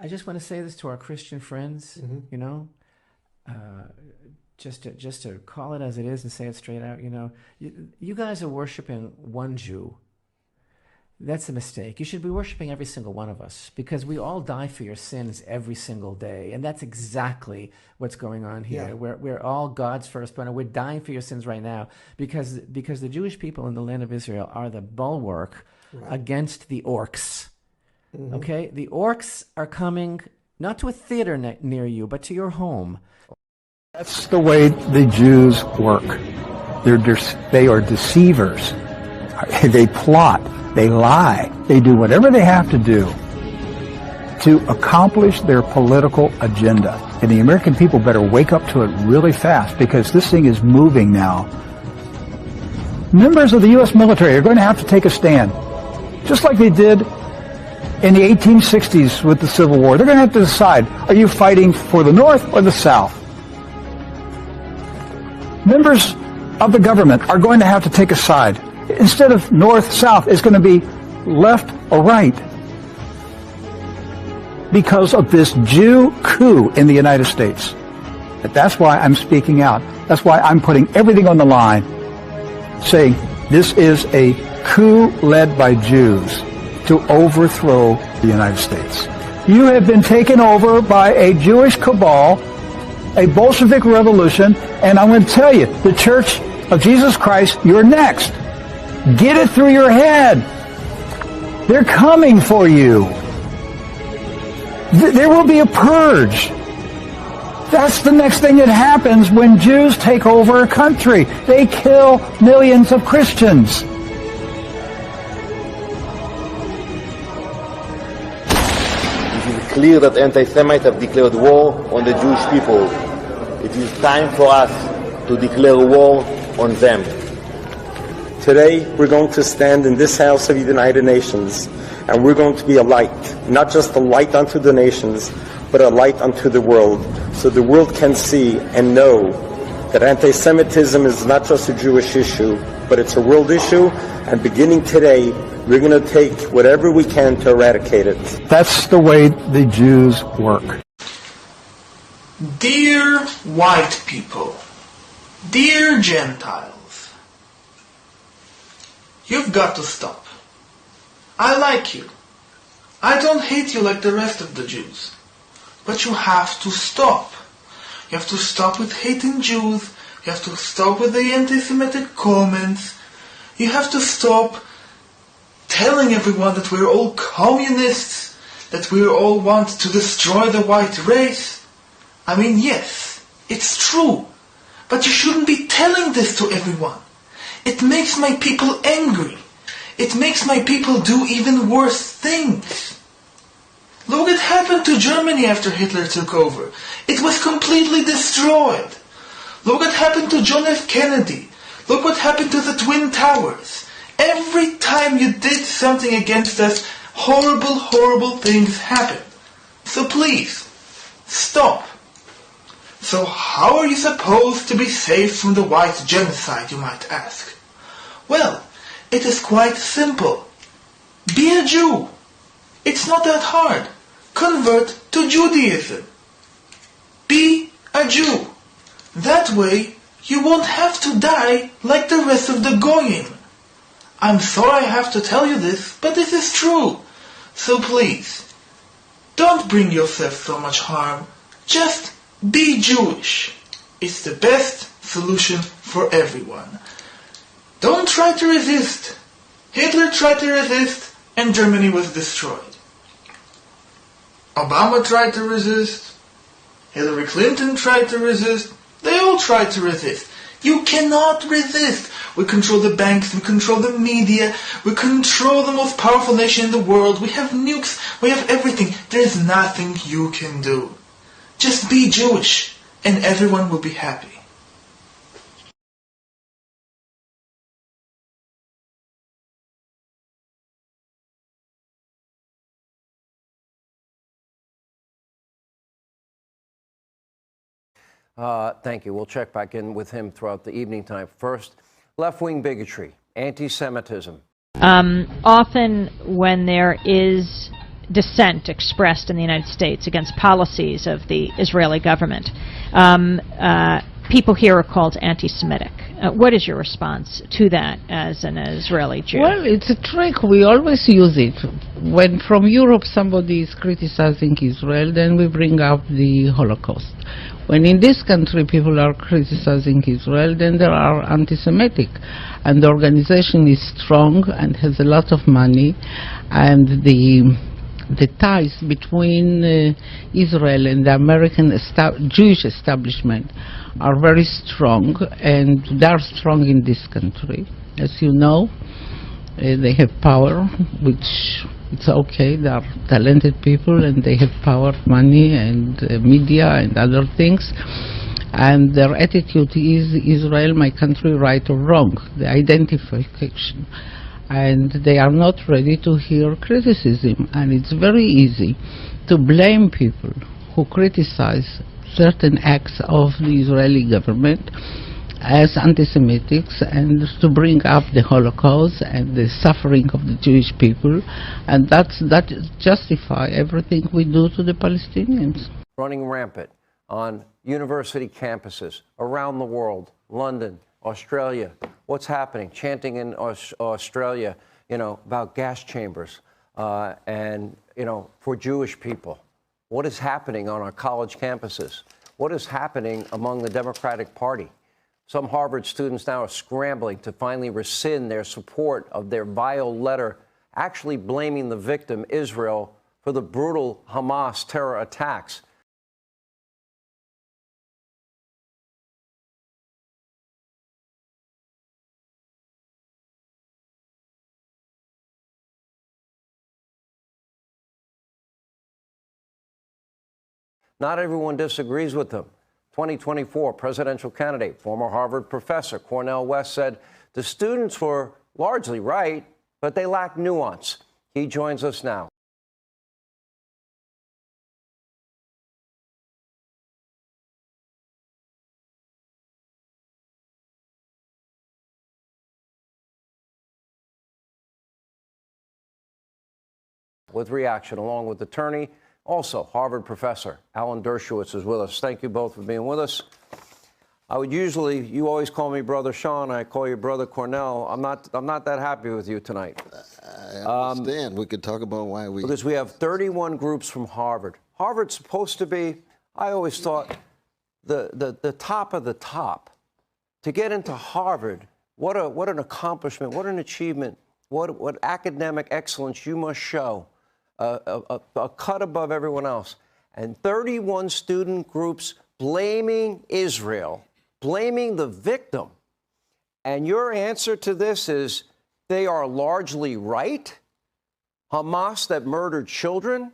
I just want to say this to our Christian friends, you know, just to call it as it is and say it straight out, you know, you guys are worshiping one Jew. That's a mistake. You should be worshiping every single one of us, because we all die for your sins every single day. And that's exactly what's going on here. Yeah. We're all God's firstborn, and we're dying for your sins right now because the Jewish people in the land of Israel are the bulwark against the orcs. Okay? The orcs are coming not to a theater near you, but to your home. That's the way the Jews work. They are deceivers. They plot. They lie. They do whatever they have to do to accomplish their political agenda. And the American people better wake up to it really fast, because this thing is moving now. Members of the U.S. military are going to have to take a stand, just like they did in the 1860s with the Civil War. They're going to have to decide, are you fighting for the North or the South? Members of the government are going to have to take a side. Instead of north-south, it's going to be left or right, because of this Jew coup in the United States. But that's why I'm speaking out. That's why I'm putting everything on the line, saying this is a coup led by Jews to overthrow the United States. You have been taken over by a Jewish cabal, a Bolshevik revolution, and I'm going to tell you, the Church of Jesus Christ, you're next. Get it through your head. They're coming for you. There will be a purge. That's the next thing that happens when Jews take over a country. They kill millions of Christians. It is clear that anti-Semites have declared war on the Jewish people. It is time for us to declare war on them. Today, we're going to stand in this house of the United Nations, and we're going to be a light, not just a light unto the nations, but a light unto the world, so the world can see and know that anti-Semitism is not just a Jewish issue, but it's a world issue, and beginning today, we're going to take whatever we can to eradicate it. That's the way the Jews work. Dear white people, dear Gentiles, you've got to stop. I like you. I don't hate you like the rest of the Jews. But you have to stop. You have to stop with hating Jews. You have to stop with the anti-Semitic comments. You have to stop telling everyone that we're all communists, that we all want to destroy the white race. I mean, yes, it's true. But you shouldn't be telling this to everyone. It makes my people angry. It makes my people do even worse things. Look what happened to Germany after Hitler took over. It was completely destroyed. Look what happened to John F. Kennedy. Look what happened to the Twin Towers. Every time you did something against us, horrible, horrible things happened. So please, stop. So how are you supposed to be safe from the white genocide, you might ask? Well, it is quite simple. Be a Jew. It's not that hard. Convert to Judaism. Be a Jew. That way, you won't have to die like the rest of the Goyim. I'm sorry I have to tell you this, but this is true. So please, don't bring yourself so much harm. Just be Jewish. It's the best solution for everyone. Don't try to resist. Hitler tried to resist, and Germany was destroyed. Obama tried to resist. Hillary Clinton tried to resist. They all tried to resist. You cannot resist. We control the banks, we control the media, we control the most powerful nation in the world, we have nukes, we have everything. There's nothing you can do. Just be Jewish, and everyone will be happy. Thank you. We'll check back in with him throughout the evening time. First, left-wing bigotry, anti-Semitism. Often when there is dissent expressed in the United States against policies of the Israeli government. People here are called anti-Semitic. What is your response to that as an Israeli Jew? Well, it's a trick. We always use it. When from Europe somebody is criticizing Israel, then we bring up the Holocaust. When in this country people are criticizing Israel, then they are anti-Semitic. And the organization is strong and has a lot of money, and the ties between Israel and the American Jewish establishment are very strong, and they are strong in this country. As you know, they have power, which it's okay. They are talented people, and they have power, money, and media, and other things. And their attitude is Israel, my country, right or wrong, the identification. And they are not ready to hear criticism. And it's very easy to blame people who criticize certain acts of the Israeli government as anti-Semitics, and to bring up the Holocaust and the suffering of the Jewish people, and that justify everything we do to the Palestinians. Running rampant on university campuses around the world, London, Australia. What's happening? Chanting in Australia, about gas chambers and, for Jewish people. What is happening on our college campuses? What is happening among the Democratic Party? Some Harvard students now are scrambling to finally rescind their support of their vile letter, actually blaming the victim, Israel, for the brutal Hamas terror attacks. Not everyone disagrees with them. 2024 presidential candidate, former Harvard professor Cornel West said the students were largely right, but they lack nuance. He joins us now. With reaction, along with attorney, also Harvard professor Alan Dershowitz is with us. Thank you both for being with us. You always call me Brother Sean. I call you Brother Cornel. I'm not that happy with you tonight. I understand. We could talk about why we... Because we have 31 groups from Harvard. Harvard's supposed to be, I always thought, the top of the top. To get into Harvard, what an accomplishment, what an achievement, what academic excellence you must show. A cut above everyone else. And 31 student groups blaming Israel, blaming the victim. And your answer to this is they are largely right? Hamas that murdered children?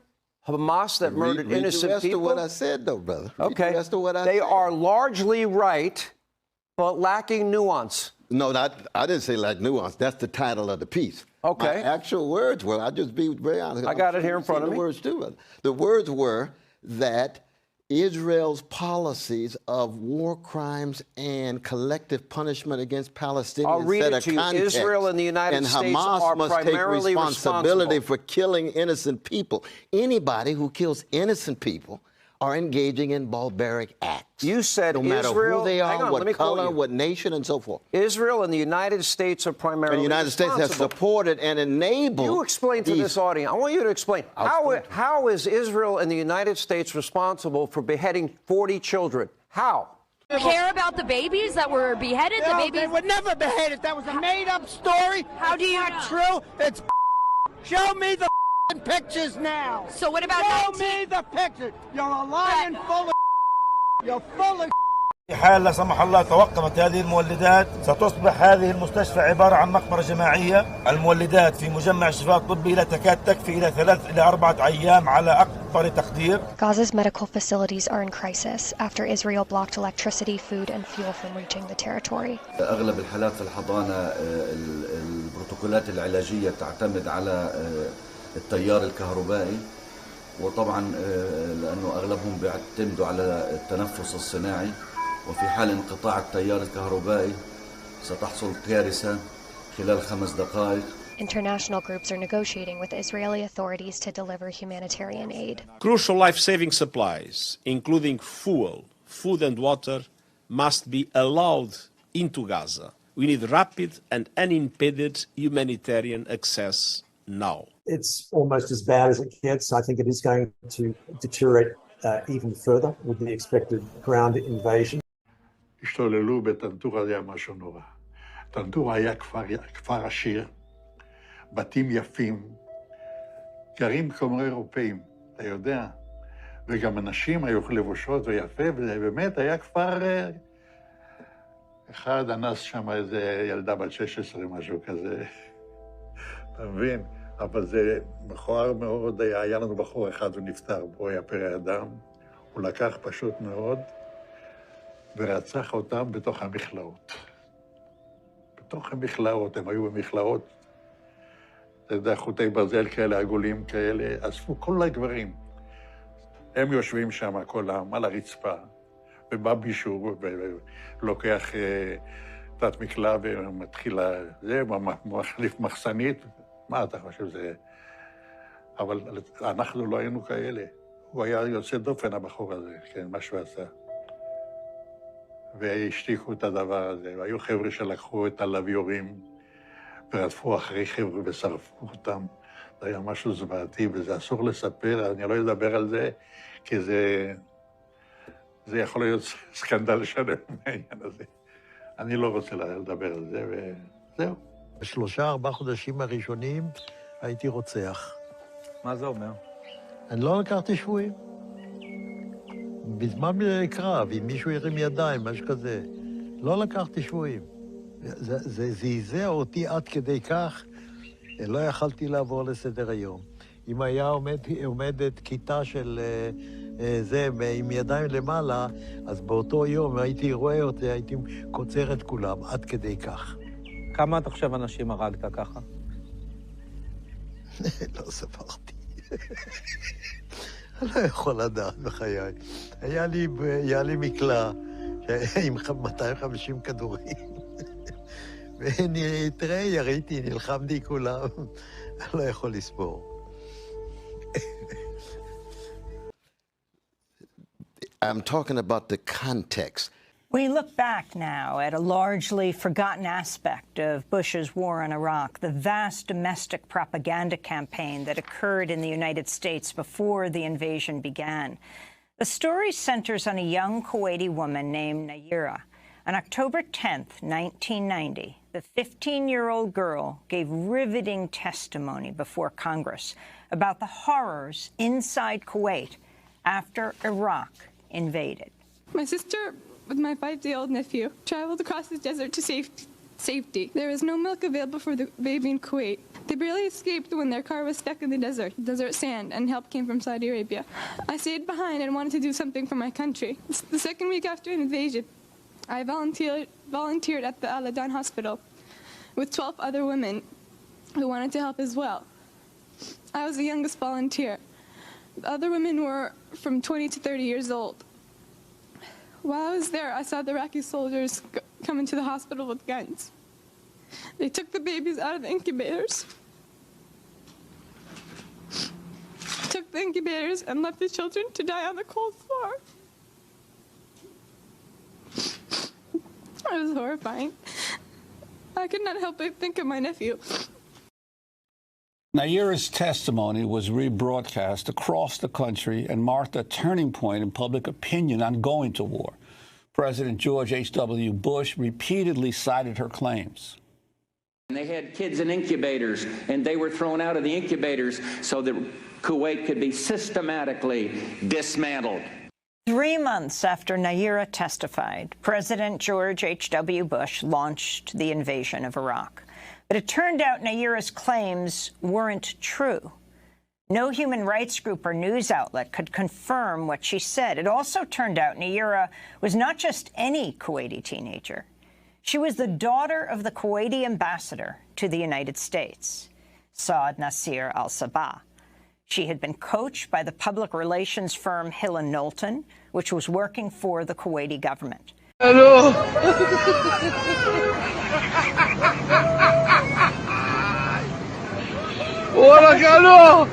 Hamas that murdered innocent people? Read the rest of what I said, though, brother. Okay. Read the rest of what I they said. are largely right, but lacking nuance. No, I didn't say lack nuance. That's the title of the piece. Okay. My actual words were, I'll just be very honest. I got it here in front of me. The words too, brother. The words were that Israel's policies of war crimes and collective punishment against Palestinians I'll read it to you. Context, Israel and the United States Hamas are must primarily take responsibility responsible for killing innocent people. Anybody who kills innocent people are engaging in barbaric acts. You said no matter Israel, who they are, hang on, what color, what nation, and so forth. Israel and the United States are primarily And the United States has supported and enabled. You explain to this audience. I want you to explain. How is Israel and the United States responsible for beheading 40 children? How? You care about the babies that were beheaded? No, the babies they were never beheaded. That was a made-up story. How do you not know? true? It's show me the pictures now. So what about show me the pictures? You're a lying full of you're full of حال لا سمح الله توقفت هذه المولدات ستصبح هذه المستشفى عبارة عن مقبرة جماعية. المولدات في مجمع الشفاء الطبي لا تكاد تكفي إلى 3 إلى 4 أيام على أكبر تقدير. Gaza's medical facilities are in crisis after Israel blocked electricity, food and fuel from reaching the territory. أغلب الحالات في الحضانة البروتوكولات العلاجية تعتمد على التيار الكهربائي، وطبعا لأنه أغلبهم بيعتمدوا على التنفس الصناعي، وفي حال انقطاع التيار الكهربائي ستحصل كارثة خلال 5 دقائق. International groups are negotiating with Israeli authorities to deliver humanitarian aid. Crucial life-saving supplies, including fuel, food and water, must be allowed into Gaza. We need rapid and unimpeded humanitarian access now. It's almost as bad as it gets. I think it is going to deteriorate even further with the expected ground invasion. השתוללו בטנטור היה משהו נורא. טנטור היה כפר עשיר, בתים יפים, גרים כמו אירופאים, אתה יודע, וגם אנשים היו לבושות ויפה, ובאמת היה כפר... אחד אנס שם איזה ילדה בת 16, משהו כזה, אתה מבין? אבל זה מכוער מאוד, היה לנו בחור אחד, הוא נפטר, בו היה פרא אדם, הוא לקח פשוט מאוד, ורצח אותם בתוך המכלאות. בתוך המכלאות, הם היו במכלאות, אתה יודע, חוטי ברזל כאלה, עגולים כאלה, אספו כל הגברים. הם יושבים שם, כולם, על הרצפה, ובא מישהו, ולוקח תת מקלע, ומתחיל זה, מחליף מחסנית, מה אתה חושב זה? אבל אנחנו לא היינו כאלה. הוא היה יוצא דופן, הבחור הזה, כן, מה שהוא עשה. והשתיקו את הדבר הזה, והיו חבר'ה שלקחו את הלוויורים, ורדפו אחרי חבר'ה ושרפו אותם. זה היה משהו זוועתי, וזה אסור לספר, אני לא אדבר על זה, כי זה יכול להיות סקנדל שלם מהעניין הזה. אני לא רוצה לדבר על זה, וזהו. ב3-4 חודשים הראשונים הייתי רוצח. מה זה אומר? אני לא לקחתי שבויים. בזמן קרב, אם מישהו ירים ידיים, משהו כזה, לא לקחתי שבויים. זה זעזע אותי עד כדי כך, לא יכלתי לעבור לסדר היום. אם היה עומדת כיתה של זה עם ידיים למעלה, אז באותו יום הייתי רואה אותי, הייתי קוצר את כולם, עד כדי כך. כמה אתה חושב אנשים הרגת ככה? לא ספרתי. אני לא יכול לדעת בחיי. היה לי מקלע עם 250 כדורים. ותראה, יריתי, נלחמתי כולם. אני לא יכול לספור. I'm talking about the context. We look back now at a largely forgotten aspect of Bush's war in Iraq, the vast domestic propaganda campaign that occurred in the United States before the invasion began. The story centers on a young Kuwaiti woman named Nayira. On October 10th, 1990, the 15-year-old girl gave riveting testimony before Congress about the horrors inside Kuwait after Iraq invaded. My sister, with my 5-year-old nephew, traveled across the desert to safety. There was no milk available for the baby in Kuwait. They barely escaped when their car was stuck in the desert sand, and help came from Saudi Arabia. I stayed behind and wanted to do something for my country. The second week after an invasion, I volunteered at the Al-Adan hospital with 12 other women who wanted to help as well. I was the youngest volunteer. The other women were from 20 to 30 years old. While I was there, I saw the Iraqi soldiers come into the hospital with guns. They took the babies out of the incubators, and left the children to die on the cold floor. It was horrifying. I could not help but think of my nephew. Nayira's testimony was rebroadcast across the country and marked a turning point in public opinion on going to war. President George H.W. Bush repeatedly cited her claims. They had kids in incubators, and they were thrown out of the incubators so that Kuwait could be systematically dismantled. 3 months after Nayira testified, President George H.W. Bush launched the invasion of Iraq. But it turned out Nayira's claims weren't true. No human rights group or news outlet could confirm what she said. It also turned out Nayira was not just any Kuwaiti teenager. She was the daughter of the Kuwaiti ambassador to the United States, Saad Nasir al-Sabah. She had been coached by the public relations firm Hill & Knowlton, which was working for the Kuwaiti government. ورا قالوا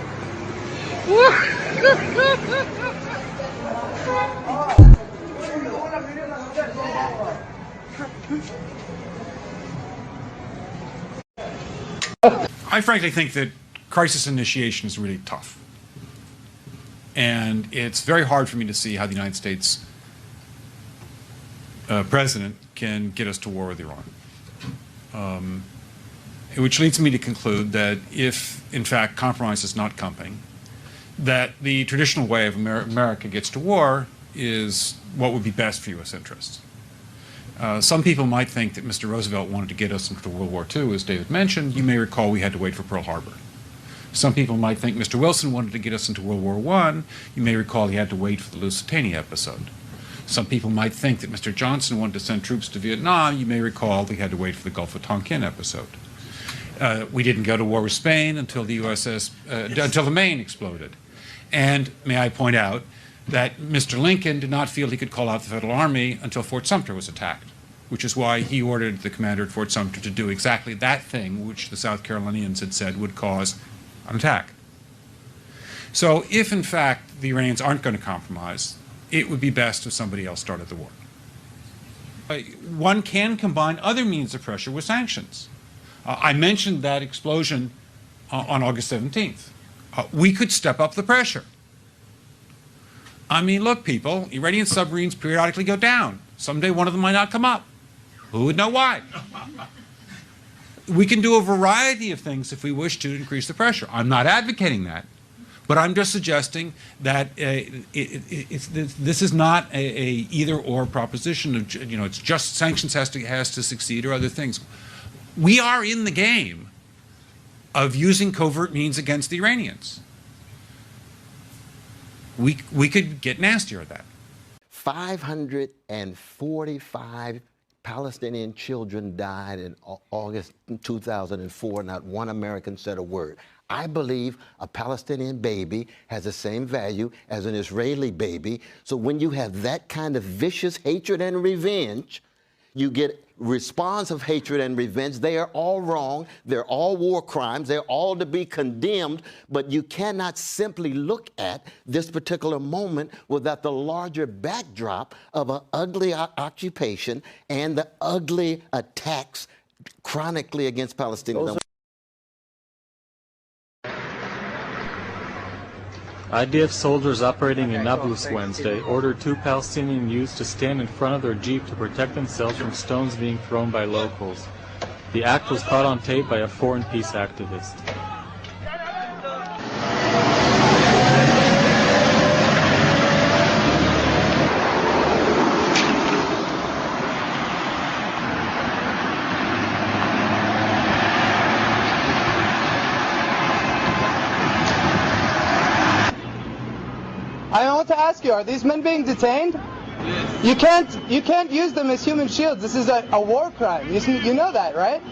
I frankly think that crisis initiation is really tough. And it's very hard for me to see how the United States president can get us to war with Iran. Which leads me to conclude that if, in fact, compromise is not coming, that the traditional way of America gets to war is what would be best for U.S. interests. Some people might think that Mr. Roosevelt wanted to get us into World War II, as David mentioned. You may recall we had to wait for Pearl Harbor. Some people might think Mr. Wilson wanted to get us into World War I. You may recall he had to wait for the Lusitania episode. Some people might think that Mr. Johnson wanted to send troops to Vietnam. You may recall he had to wait for the Gulf of Tonkin episode. We didn't go to war with Spain until the until the Maine exploded. And may I point out that Mr. Lincoln did not feel he could call out the Federal Army until Fort Sumter was attacked, which is why he ordered the commander at Fort Sumter to do exactly that thing which the South Carolinians had said would cause an attack. So if, in fact, the Iranians aren't going to compromise, it would be best if somebody else started the war. One can combine other means of pressure with sanctions. I mentioned that explosion on August 17th. We could step up the pressure. I mean, look, people, Iranian submarines periodically go down. Someday one of them might not come up. Who would know why? We can do a variety of things if we wish to increase the pressure. I'm not advocating that, but I'm just suggesting that this is not a either-or proposition. Of, it's just sanctions has to succeed or other things. We are in the game of using covert means against the Iranians. We could get nastier at that. 545 Palestinian children died in August 2004. Not one American said a word. I believe a Palestinian baby has the same value as an Israeli baby. So when you have that kind of vicious hatred and revenge, you get response of hatred and revenge. They are all wrong. They're all war crimes. They're all to be condemned. But you cannot simply look at this particular moment without the larger backdrop of an ugly occupation and the ugly attacks chronically against Palestinians. IDF soldiers operating in Nablus Wednesday ordered 2 Palestinian youths to stand in front of their jeep to protect themselves from stones being thrown by locals. The act was caught on tape by a foreign peace activist. I want to ask you, are these men being detained? Yes. You can't use them as human shields. This is a war crime. You know that, right?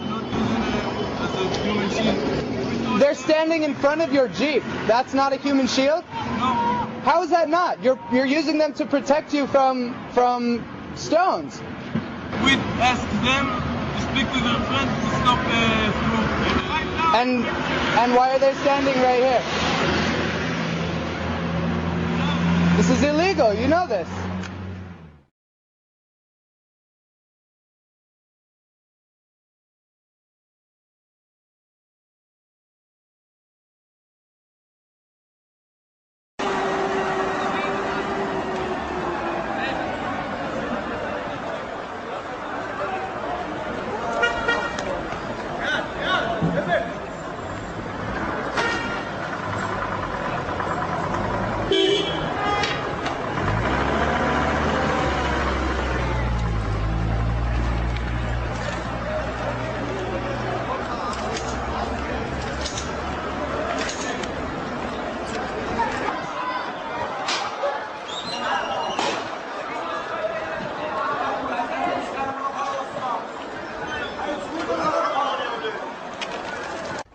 That's a human shield. They're standing in front of your Jeep. That's not a human shield? No. How is that not? You're using them to protect you from stones. We ask them to speak to their friends to stop through. And why are they standing right here? This is illegal, you know this.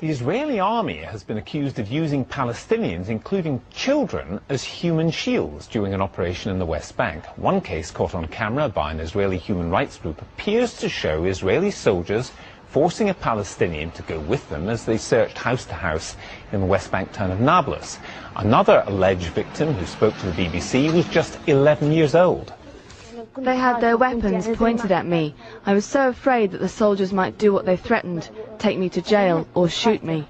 The Israeli army has been accused of using Palestinians, including children, as human shields during an operation in the West Bank. One case caught on camera by an Israeli human rights group appears to show Israeli soldiers forcing a Palestinian to go with them as they searched house to house in the West Bank town of Nablus. Another alleged victim who spoke to the BBC was just 11 years old. They had their weapons pointed at me. I was so afraid that the soldiers might do what they threatened, take me to jail or shoot me.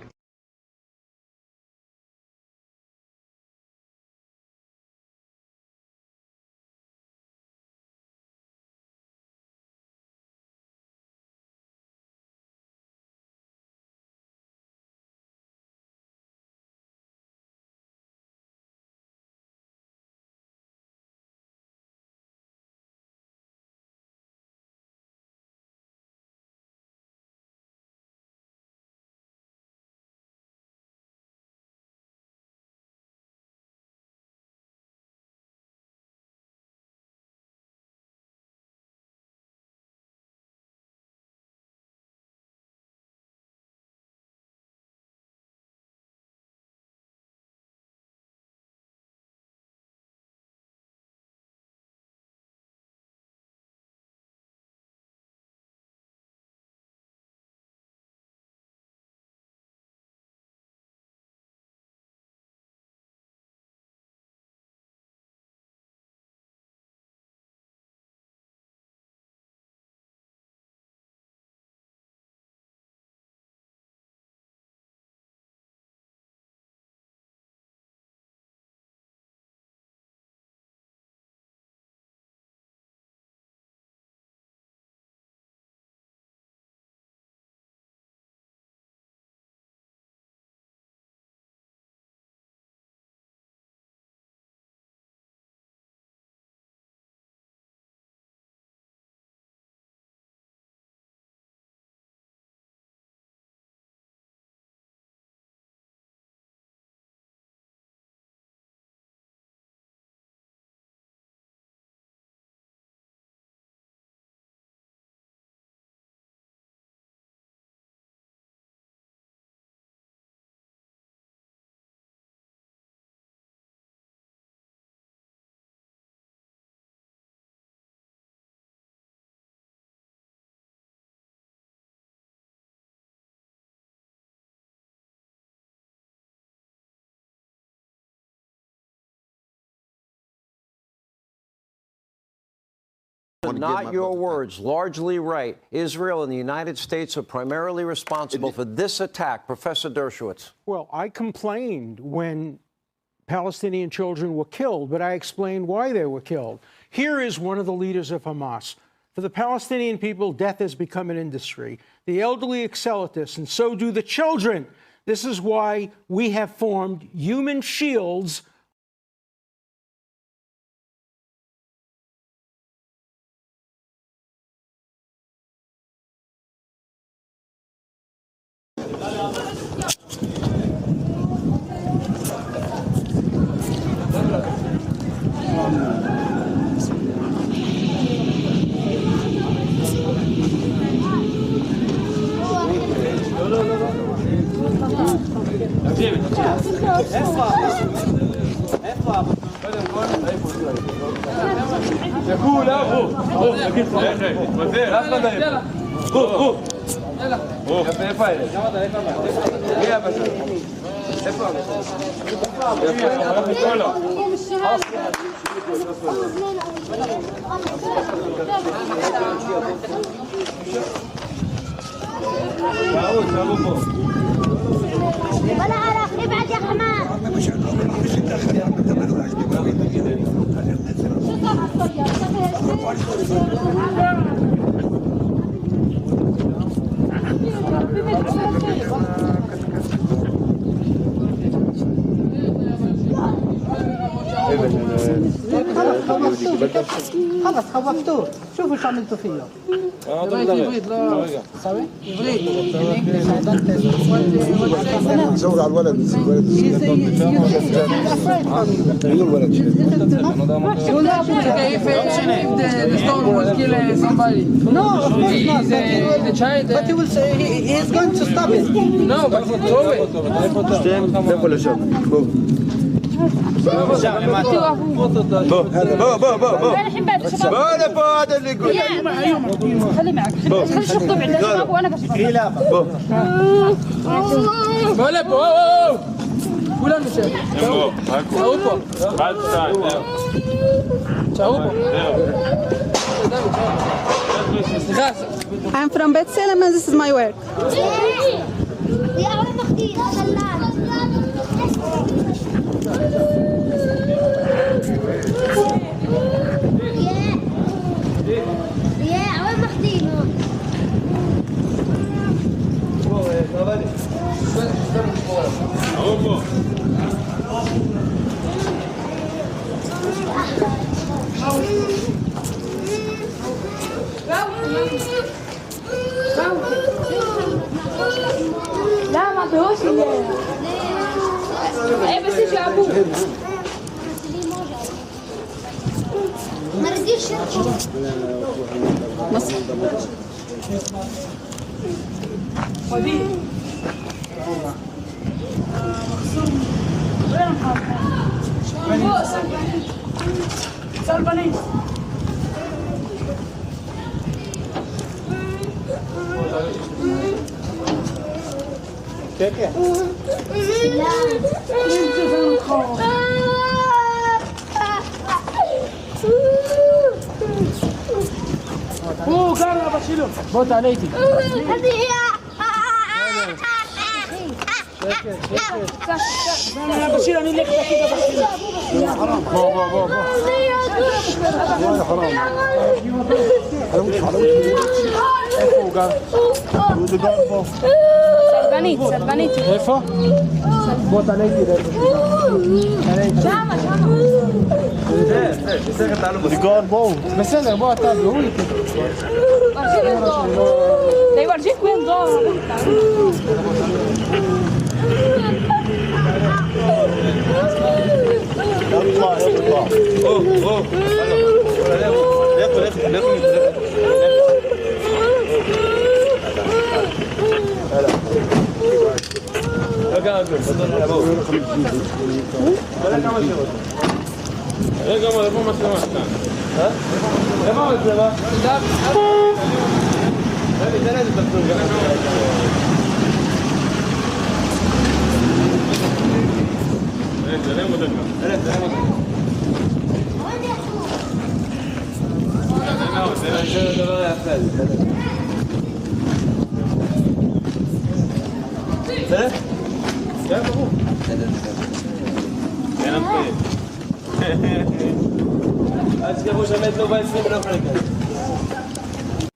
Not your words, largely right. Israel and the United States are primarily responsible for this attack. Professor Dershowitz. Well, I complained when Palestinian children were killed, but I explained why they were killed. Here is one of the leaders of Hamas. For the Palestinian people, death has become an industry. The elderly excel at this, and so do the children. This is why we have formed human shields. ولا عرق ابعد يا حمار خلاص خوفتوه شوفوا شو عملتوا فيه يبغيت لا سوي يبغيت زور على الولد if the stone will kill somebody no of course not the child but he will say he is going to stop it no but he throw it بוא לפה עד הליגוד. خلي معك خلي شخطب عند الشباب وانا بشرب. בוא לפה, כולם נשב. תשארו פה. תשארו פה. סליחה. I'm from Bet Salem and this is my work. لا ما فيهوش ايه بس ايش يا ابوه ما رضيش סלבנית. כן, כן. הוא גר לאבא שלו. בוא תעלה איתי. אבא שלו, אני אלך להגיד אבא שלו. בוא. איפה הוא גר? הוא גר פה. סלבנית. איפה? בוא תעלה איתי. שמה. בסדר, בוא אתה והוא איתי. ده يورجيك وين ضاع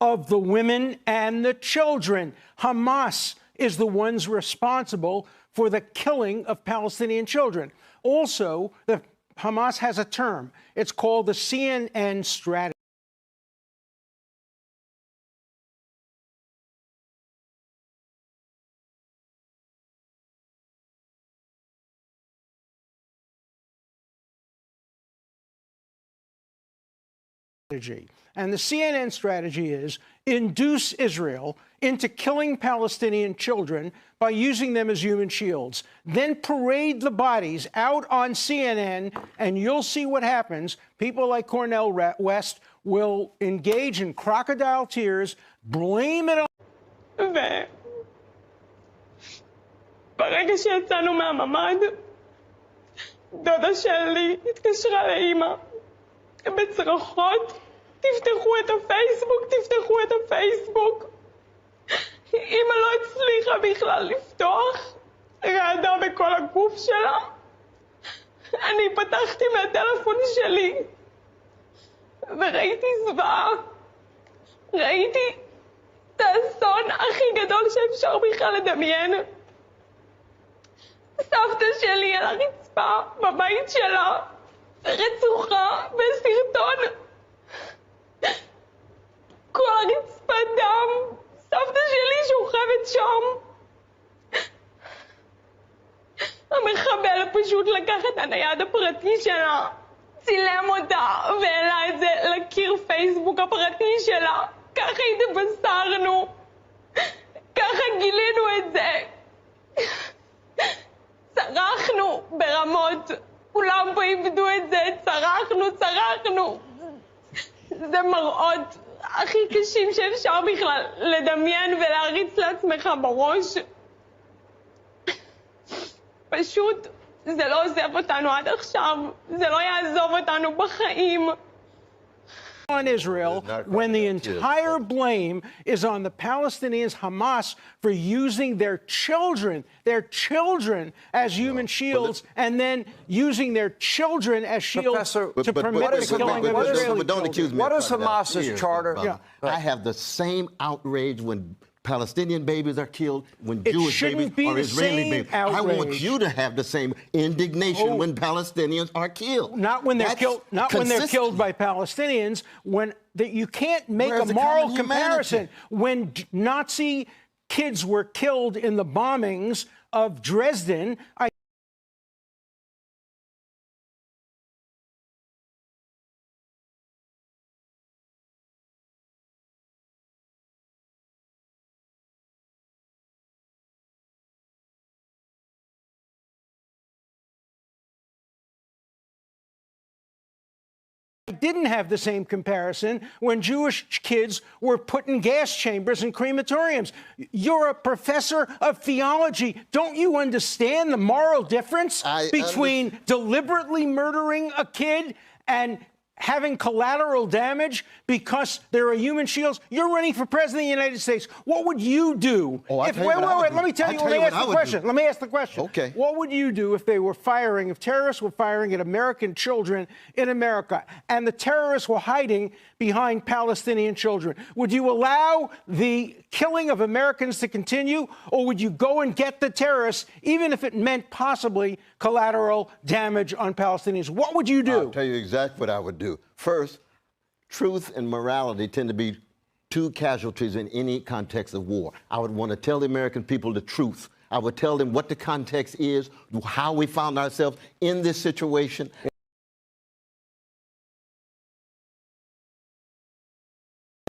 of the women and the children. Hamas is the ones responsible for the killing of Palestinian children. Also, Hamas has a term. It's called the CNN strategy. And the CNN strategy is induce Israel into killing Palestinian children by using them as human shields. Then parade the bodies out on CNN, and you'll see what happens. People like Cornel West will engage in crocodile tears, blame it on... ברגע שיצאנו מהממ"ד, דודה שלי התקשרה לאמא בצרחות, תפתחו את הפייסבוק. אמא לא הצליחה בכלל לפתוח, רעדה בכל הגוף שלה. אני פתחתי מהטלפון שלי וראיתי זוועה. ראיתי את האסון הכי גדול שאפשר בכלל לדמיין. סבתא שלי על הרצפה בבית שלה, רצוחה בסרטון. כל הרצפה דם. סבתא שלי שוכבת שם. המחבל פשוט לקח את הנייד הפרטי שלה, צילם אותה והעלה את זה לקיר פייסבוק הפרטי שלה. ככה התבשרנו, ככה גילינו את זה. צרחנו ברמות, כולם פה איבדו את זה, צרחנו. זה מראות הכי קשים שאפשר בכלל לדמיין ולהריץ לעצמך בראש. פשוט זה לא עוזב אותנו עד עכשיו, זה לא יעזוב אותנו בחיים. On Israel when the entire blame is on the Palestinians, Hamas, for using their children as human shields and then using their children as shields to permit the killing of Israeli children. What is Hamas's charter? I have the same outrage when Palestinian babies are killed, when Jewish babies or Israeli babies. I want you to have the same indignation when Palestinians are killed. Not when they're killed. Not when they're killed by Palestinians. When you can't make a moral comparison. When Nazi kids were killed in the bombings of Dresden. Didn't have the same comparison when Jewish kids were put in gas chambers and crematoriums. You're a professor of theology. Don't you understand the moral difference between deliberately murdering a kid and having collateral damage because there are human shields? You're running for president of the United States. What would you do? Wait, let me tell you. Let me ask the question. Let me ask the question. Okay. What would you do if terrorists were firing at American children in America and the terrorists were hiding behind Palestinian children? Would you allow the killing of Americans to continue, or would you go and get the terrorists, even if it meant possibly collateral damage on Palestinians? What would you do? I'll tell you exactly what I would do. First, truth and morality tend to be two casualties in any context of war. I would want to tell the American people the truth. I would tell them what the context is, how we found ourselves in this situation.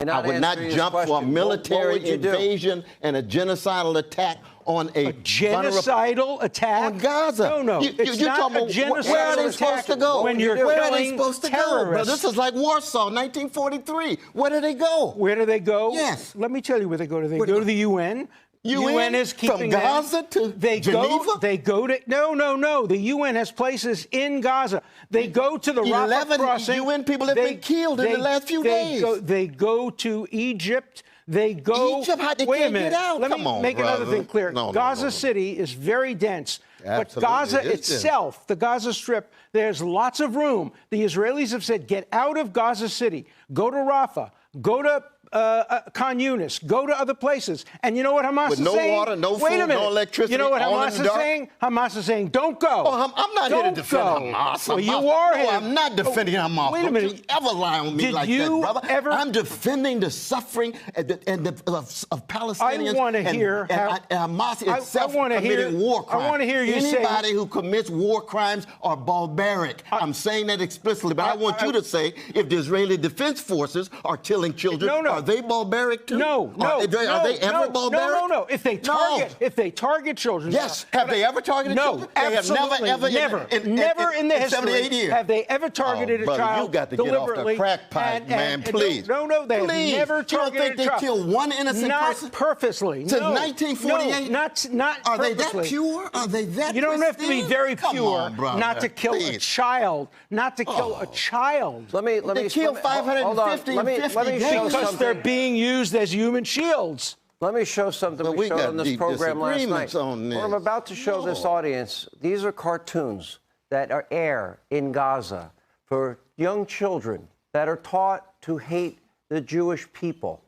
I would not jump for a military invasion and a genocidal attack on a genocidal attack on Gaza. No, it's not a genocidal where are they supposed to go? When you're where killing are they supposed to go? Bro, this is like Warsaw, 1943. Where do they go? Where do they go? Yes. Let me tell you where they go. They go to the UN. UN is keeping from Gaza to Geneva? They go to no. The UN has places in Gaza. They go to the Rafah crossing. 11 UN people have been killed in the last few days. They go to Egypt. They go. Egypt, how they wait can't a minute. get out. Let Come me on, make brother. another thing clear. Gaza City is very dense. But Gaza itself, the Gaza Strip, there's lots of room. The Israelis have said, get out of Gaza City. Go to Rafah. Go to Khan Yunis, go to other places. And you know what Hamas is saying? With no water, no food, no electricity. You know what Hamas is saying? Hamas is saying, don't go. Oh, I'm not here to defend Hamas. Well, you are here. No, I'm not defending Hamas. Wait a minute. Don't you ever lie on me like that, brother. I'm defending the suffering of Palestinians. I want to hear and Hamas itself committing war crimes. I want to hear you say. Anybody who commits war crimes are barbaric. I'm saying that explicitly, but I want you to say if the Israeli Defense Forces are killing children, are they barbaric too? No. Are they ever barbaric? No. If they target children. Yes. Have they ever targeted children? Absolutely. Never in the history 78 years. have they ever targeted a child you got to get off the crack pipe, man. Please. No. They have never targeted a child. They killed one innocent person? Not purposely. Since 1948? Not Are purposely. they that pure? Are they that You don't have to be very pure not to kill a child. Not to kill a child. Let me kill 550 let me show because something. they're being used as human shields. Let me show something we showed on this program last night. What I'm about to show this audience, these are cartoons that air in Gaza for young children that are taught to hate the Jewish people.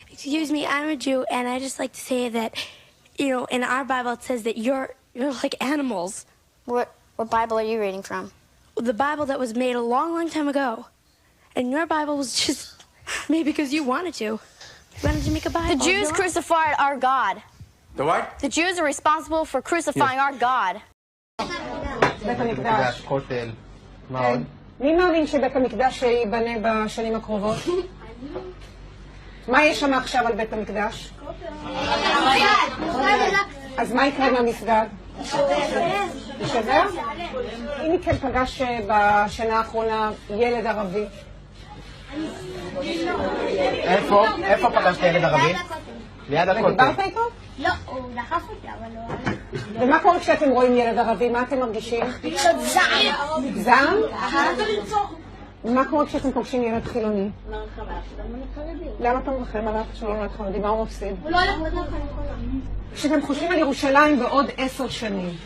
Excuse me, I'm a Jew, and I just like to say that, in our Bible it says that you're like animals. What Bible are you reading from? The Bible that was made a long, long time ago. And your Bible was just made because you wanted to. Why did you make a Bible? The Jews crucified our God. The what? The Jews are responsible for crucifying our God. בית המקדש. כותל. מה עוד? מי מאמין שבית המקדש ייבנה בשנים הקרובות? מה יש שם עכשיו על בית המקדש? אז מה יקרה עם המסגד? שובר? אם מכם פגש בשנה האחרונה ילד ערבי? איפה? איפה פגשת ילד ערבי? ליד הכותל. דיברת איתו? לא, הוא דחף אותי, אבל לא... ומה קורה כשאתם רואים ילד ערבי? מה אתם מרגישים? זעם. זעם? ומה קורה כשאתם פוגשים ילד חילוני? למה אתה מרחם עליו שהוא לא ילד חרדי? מה הוא עושים? הוא לא ילד חרדי. כשאתם חושבים על ירושלים בעוד 10 שנים,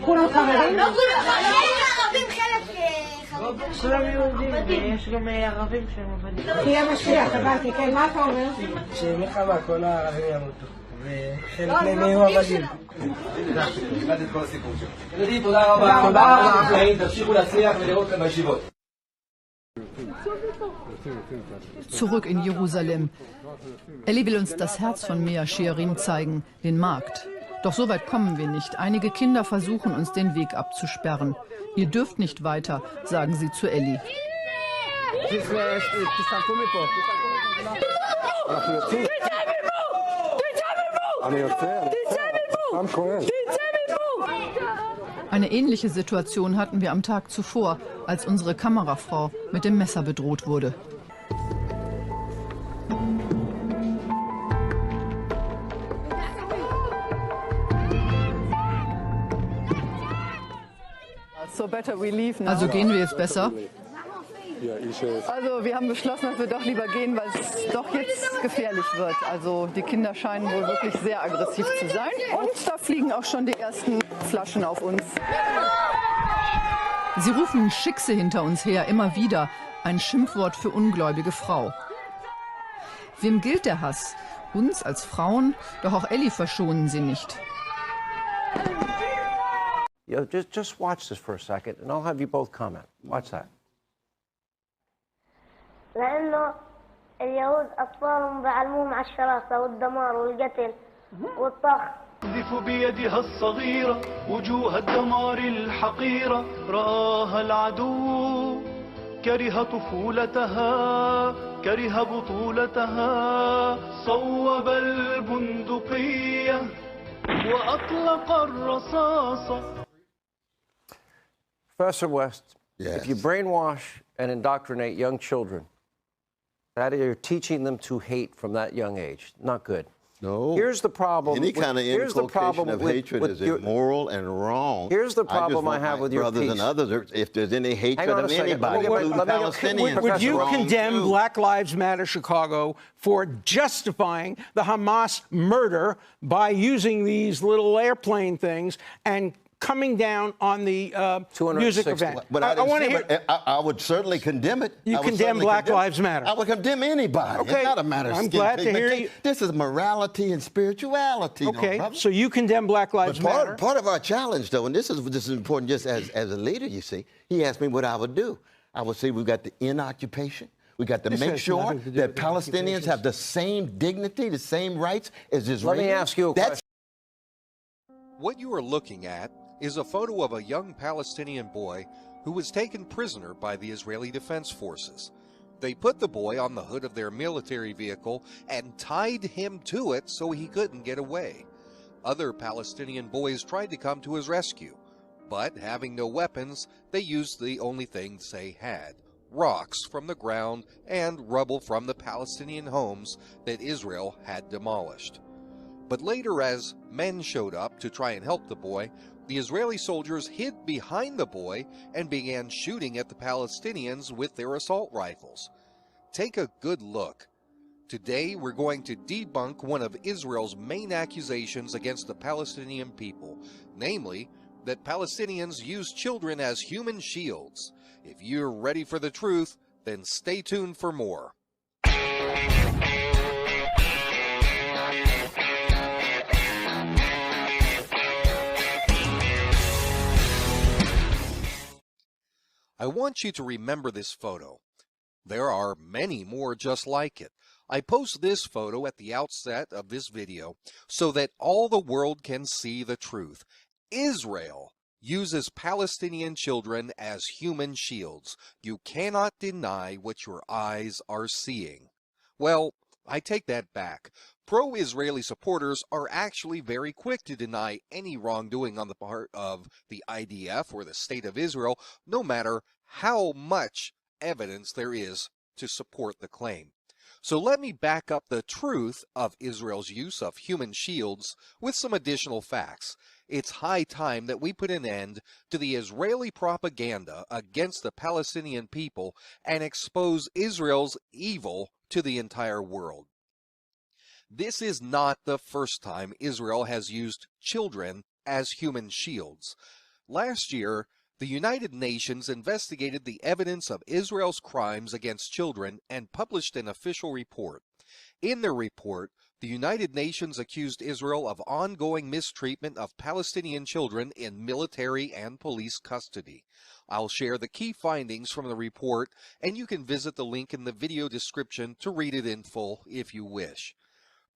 כולם חרדים? לא כולם חרדים, חלק חרדים. כולם יהודים, ויש גם ערבים שהם עבדים. תהיה משיח, הבנתי, כן, מה אתה אומר? שמלחמה, כל הערבים ימותו, וחלק מהם יהיו עבדים. ילדים, תודה רבה. תודה רבה. תמשיכו להצליח ולראות כאן בישיבות. Zurück in Jerusalem. Elli will uns das Herz von Mea Shearim zeigen, den Markt. Doch so weit kommen wir nicht. Einige Kinder versuchen, uns den Weg abzusperren. Ihr dürft nicht weiter, sagen sie zu Elli. Eine ähnliche Situation hatten wir am Tag zuvor, als unsere Kamerafrau mit dem Messer bedroht wurde. Also gehen wir jetzt besser? Also wir haben beschlossen, dass wir doch lieber gehen, weil es doch jetzt gefährlich wird. Also die Kinder scheinen wohl wirklich sehr aggressiv zu sein. Und da fliegen auch schon die ersten Flaschen auf uns. Sie rufen Schickse hinter uns her, immer wieder. Ein Schimpfwort für ungläubige Frau. Wem gilt der Hass? Uns als Frauen? Doch auch Elli verschonen sie nicht. You know, just watch this for a second, and I'll have you both comment. Watch that. لأنه اليهود أطفالهم بعلموهم على الشراسة والدمار والقتل والطخ. تقذف بيدها الصغيرة وجوه الدمار الحقيرة رآها العدو كره طفولتها كره بطولتها صوب البندقية وأطلق الرصاصة. Professor West, Yes. if you brainwash and indoctrinate young children, that you're teaching them to hate from that young age. Not good. No. Here's the problem. Any kind of inculcation of hatred is immoral and wrong. Here's the problem I have with your brothers piece. and others. If there's any hatred of anybody, including Palestinians, Would that's you wrong condemn too. Black Lives Matter Chicago for justifying the Hamas murder by using these little airplane things and coming down on the music event? But I want to hear. I would certainly condemn it. You I would condemn certainly Black condemn Lives Matter. I would condemn anybody. Okay. It's not a matter of I'm skin glad to hear pigmentation. you. This is morality and spirituality. Okay, brother. so you condemn Black Lives But Matter. part of our challenge, though, and this is important just as a leader, you see, he asked me what I would do. I would say we've got the occupation. We got to This make has sure nothing to do that with the Palestinians have the same dignity, the same rights as Israelis. Let me ask you a question. What you are looking at is a photo of a young Palestinian boy who was taken prisoner by the Israeli Defense Forces. They put the boy on the hood of their military vehicle and tied him to it so he couldn't get away. Other Palestinian boys tried to come to his rescue, but having no weapons, they used the only things they had: rocks from the ground and rubble from the Palestinian homes that Israel had demolished. But later, as men showed up to try and help the boy, the Israeli soldiers hid behind the boy and began shooting at the Palestinians with their assault rifles. Take a good look. Today, we're going to debunk one of Israel's main accusations against the Palestinian people, namely, that Palestinians use children as human shields. If you're ready for the truth, then stay tuned for more. I want you to remember this photo. There are many more just like it. I post this photo at the outset of this video so that all the world can see the truth. Israel uses Palestinian children as human shields. You cannot deny what your eyes are seeing. Well, I take that back. Pro-Israeli supporters are actually very quick to deny any wrongdoing on the part of the IDF or the State of Israel, no matter how much evidence there is to support the claim. So let me back up the truth of Israel's use of human shields with some additional facts. It's high time that we put an end to the Israeli propaganda against the Palestinian people and expose Israel's evil to the entire world. This is not the first time Israel has used children as human shields. Last year, the United Nations investigated the evidence of Israel's crimes against children and published an official report. In their report, the United Nations accused Israel of ongoing mistreatment of Palestinian children in military and police custody. I'll share the key findings from the report, and you can visit the link in the video description to read it in full if you wish.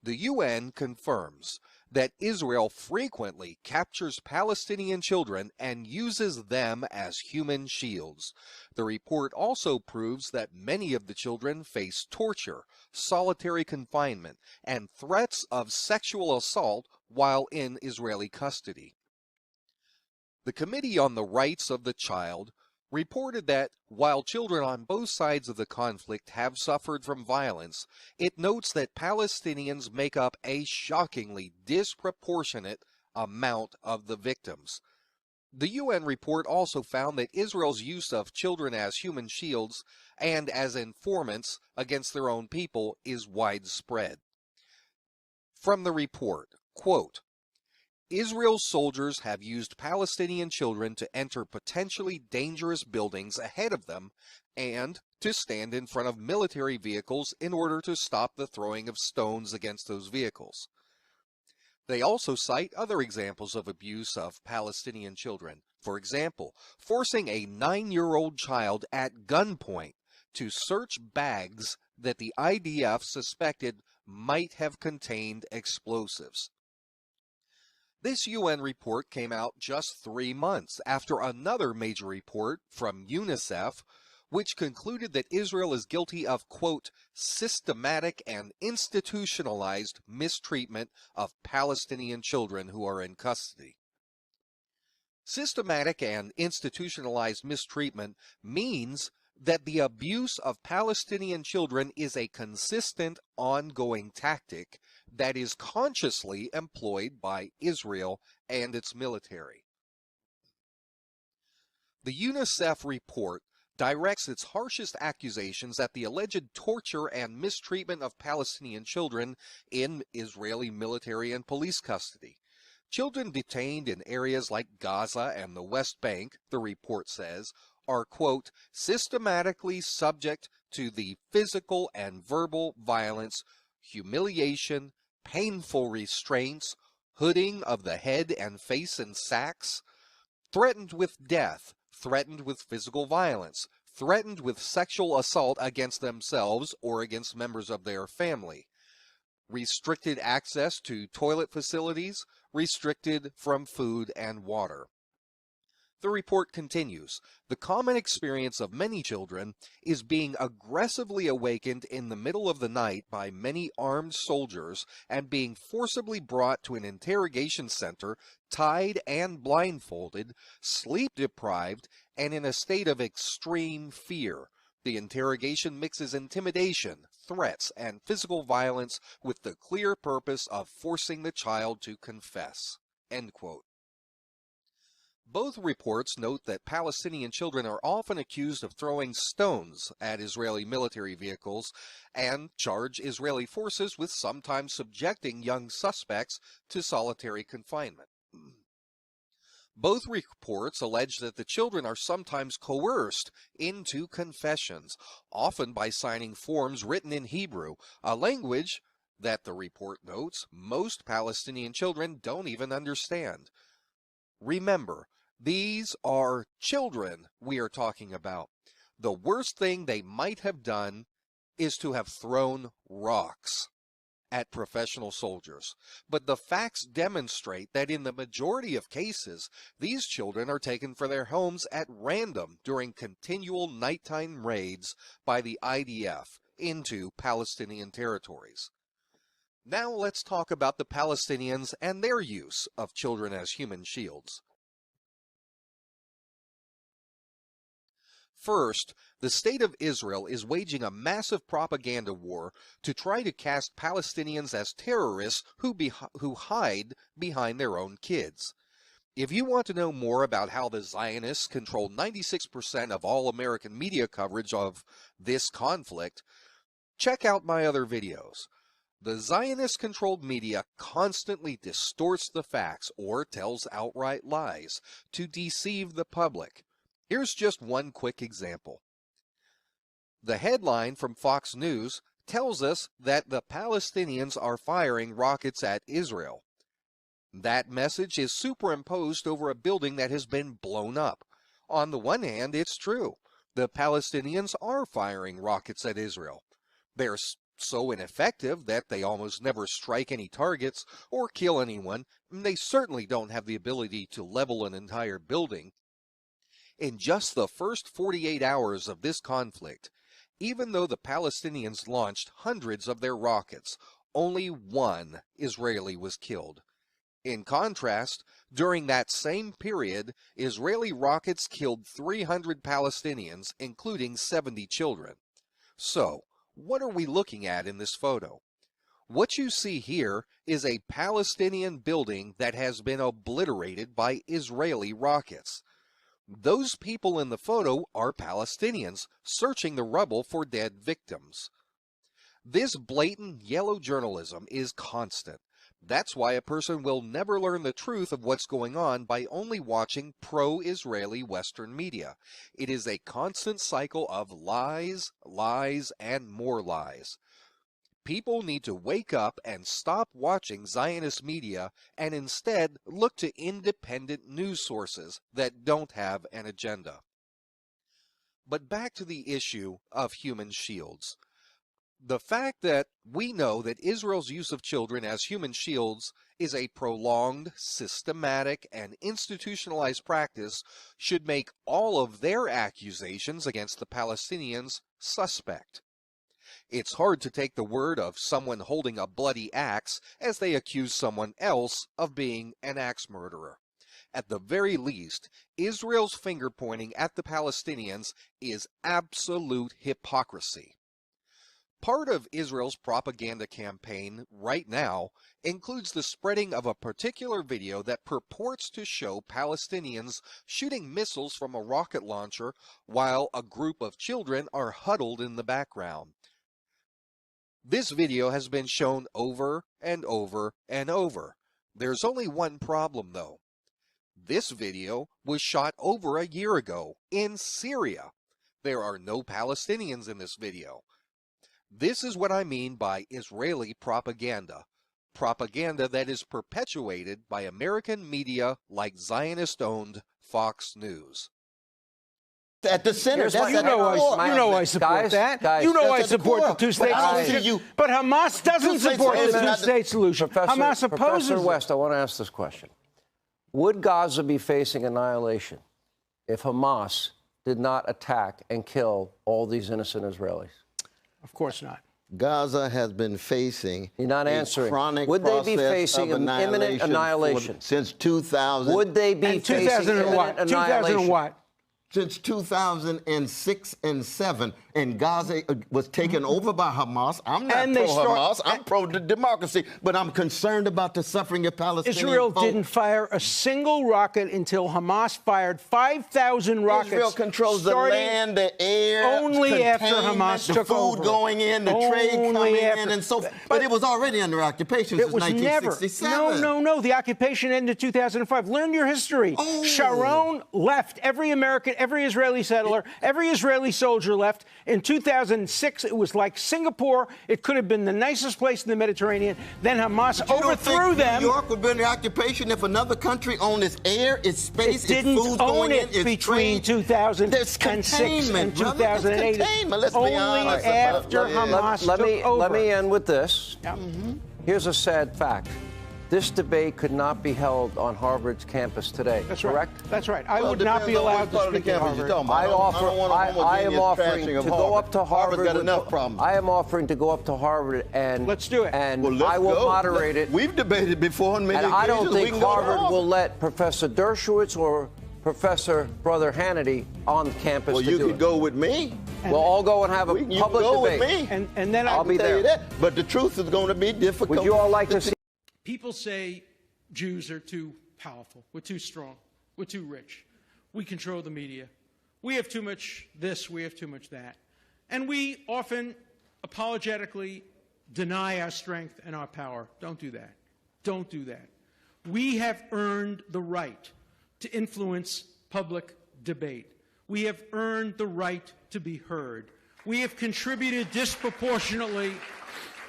The UN confirms that Israel frequently captures Palestinian children and uses them as human shields. The report also proves that many of the children face torture, solitary confinement, and threats of sexual assault while in Israeli custody. The Committee on the Rights of the Child reported that while children on both sides of the conflict have suffered from violence, it notes that Palestinians make up a shockingly disproportionate amount of the victims. The UN report also found that Israel's use of children as human shields and as informants against their own people is widespread. From the report, quote, Israel's soldiers have used Palestinian children to enter potentially dangerous buildings ahead of them and to stand in front of military vehicles in order to stop the throwing of stones against those vehicles. They also cite other examples of abuse of Palestinian children. For example, forcing a 9-year-old child at gunpoint to search bags that the IDF suspected might have contained explosives. This UN report came out just 3 months after another major report from UNICEF, which concluded that Israel is guilty of, quote, systematic and institutionalized mistreatment of Palestinian children who are in custody. Systematic and institutionalized mistreatment means that the abuse of Palestinian children is a consistent, ongoing tactic that is consciously employed by Israel and its military. The UNICEF report directs its harshest accusations at the alleged torture and mistreatment of Palestinian children in Israeli military and police custody. Children detained in areas like Gaza and the West Bank, the report says, are, quote, systematically subject to the physical and verbal violence, humiliation, painful restraints, hooding of the head and face in sacks, threatened with death, threatened with physical violence, threatened with sexual assault against themselves or against members of their family, restricted access to toilet facilities, restricted from food and water. The report continues, the common experience of many children is being aggressively awakened in the middle of the night by many armed soldiers and being forcibly brought to an interrogation center, tied and blindfolded, sleep-deprived, and in a state of extreme fear. The interrogation mixes intimidation, threats, and physical violence with the clear purpose of forcing the child to confess. End quote. Both reports note that Palestinian children are often accused of throwing stones at Israeli military vehicles and charge Israeli forces with sometimes subjecting young suspects to solitary confinement. Both reports allege that the children are sometimes coerced into confessions, often by signing forms written in Hebrew, a language that the report notes most Palestinian children don't even understand. Remember, these are children we are talking about. The worst thing they might have done is to have thrown rocks at professional soldiers. But the facts demonstrate that in the majority of cases, these children are taken from their homes at random during continual nighttime raids by the IDF into Palestinian territories. Now let's talk about the Palestinians and their use of children as human shields. First, the State of Israel is waging a massive propaganda war to try to cast Palestinians as terrorists who hide behind their own kids. If you want to know more about how the Zionists control 96% of all American media coverage of this conflict, check out my other videos. The Zionist-controlled media constantly distorts the facts or tells outright lies to deceive the public. Here's just one quick example. The headline from Fox News tells us that the Palestinians are firing rockets at Israel. That message is superimposed over a building that has been blown up. On the one hand, it's true. The Palestinians are firing rockets at Israel. They're so ineffective that they almost never strike any targets or kill anyone, and they certainly don't have the ability to level an entire building. In just the first 48 hours of this conflict, even though the Palestinians launched hundreds of their rockets, only one Israeli was killed. In contrast, during that same period, Israeli rockets killed 300 Palestinians, including 70 children. So, what are we looking at in this photo? What you see here is a Palestinian building that has been obliterated by Israeli rockets. Those people in the photo are Palestinians searching the rubble for dead victims. This blatant yellow journalism is constant. That's why a person will never learn the truth of what's going on by only watching pro-Israeli Western media. It is a constant cycle of lies, lies, and more lies. People need to wake up and stop watching Zionist media and instead look to independent news sources that don't have an agenda. But back to the issue of human shields. The fact that we know that Israel's use of children as human shields is a prolonged, systematic, and institutionalized practice should make all of their accusations against the Palestinians suspect. It's hard to take the word of someone holding a bloody axe as they accuse someone else of being an axe murderer. At the very least, Israel's finger-pointing at the Palestinians is absolute hypocrisy. Part of Israel's propaganda campaign right now includes the spreading of a particular video that purports to show Palestinians shooting missiles from a rocket launcher while a group of children are huddled in the background. This video has been shown over and over and over. There's only one problem though. This video was shot over a year ago in Syria. There are no Palestinians in this video. This is what I mean by Israeli propaganda. Propaganda that is perpetuated by American media like Zionist-owned Fox News. At the center, you know I support that. You know I support the two-state solution. But Hamas doesn't support the two-state solution. Hamas opposes Professor West, I want to ask this question. Would Gaza be facing annihilation if Hamas did not attack and kill all these innocent Israelis? Of course not. Gaza has been facing You're not answering. Chronic Would they be process facing of imminent annihilation since 2000? Would they be facing 2000 and what? imminent 2000 annihilation? and what? Since 2006 and 7, and Gaza was taken over by Hamas. I'm not pro-Hamas. I'm pro-democracy, but I'm concerned about the suffering of Palestinians. Israel didn't fire a single rocket until Hamas fired 5,000 rockets. Israel controls the land, the air, only after Hamas the took food over. Going in, the trade coming in, and so forth. But it was already under occupation since 1967. No. The occupation ended in 2005. Learn your history. Sharon left. Every American, every Israeli settler, every Israeli soldier left. In 2006, it was like Singapore. It could have been the nicest place in the Mediterranean. Then Hamas overthrew them. New York would be under occupation if another country owned its air, its space, its food going in, its between 2006 and 2008. Only after Hamas took over. Let me end with this. Here's a sad fact. this debate could not be held on Harvard's campus today. That's correct? Right. That's right. I would not be allowed to speak at Harvard. I am offering to go up to Harvard. Got enough problems. I am offering to go up to Harvard and let's do it. And I will moderate it. We've debated before on many occasions. I don't think Harvard will let Professor Dershowitz or Professor Brother Hannity on campus. Well, you could go with me. We'll all go and have a public debate. You can go with me, and then I'll be there. But the truth is going to be difficult. Would you all like to see? People say Jews are too powerful, we're too strong, we're too rich, we control the media, we have too much this, we have too much that. And we often apologetically deny our strength and our power. Don't do that. Don't do that. We have earned the right to influence public debate. We have earned the right to be heard. We have contributed disproportionately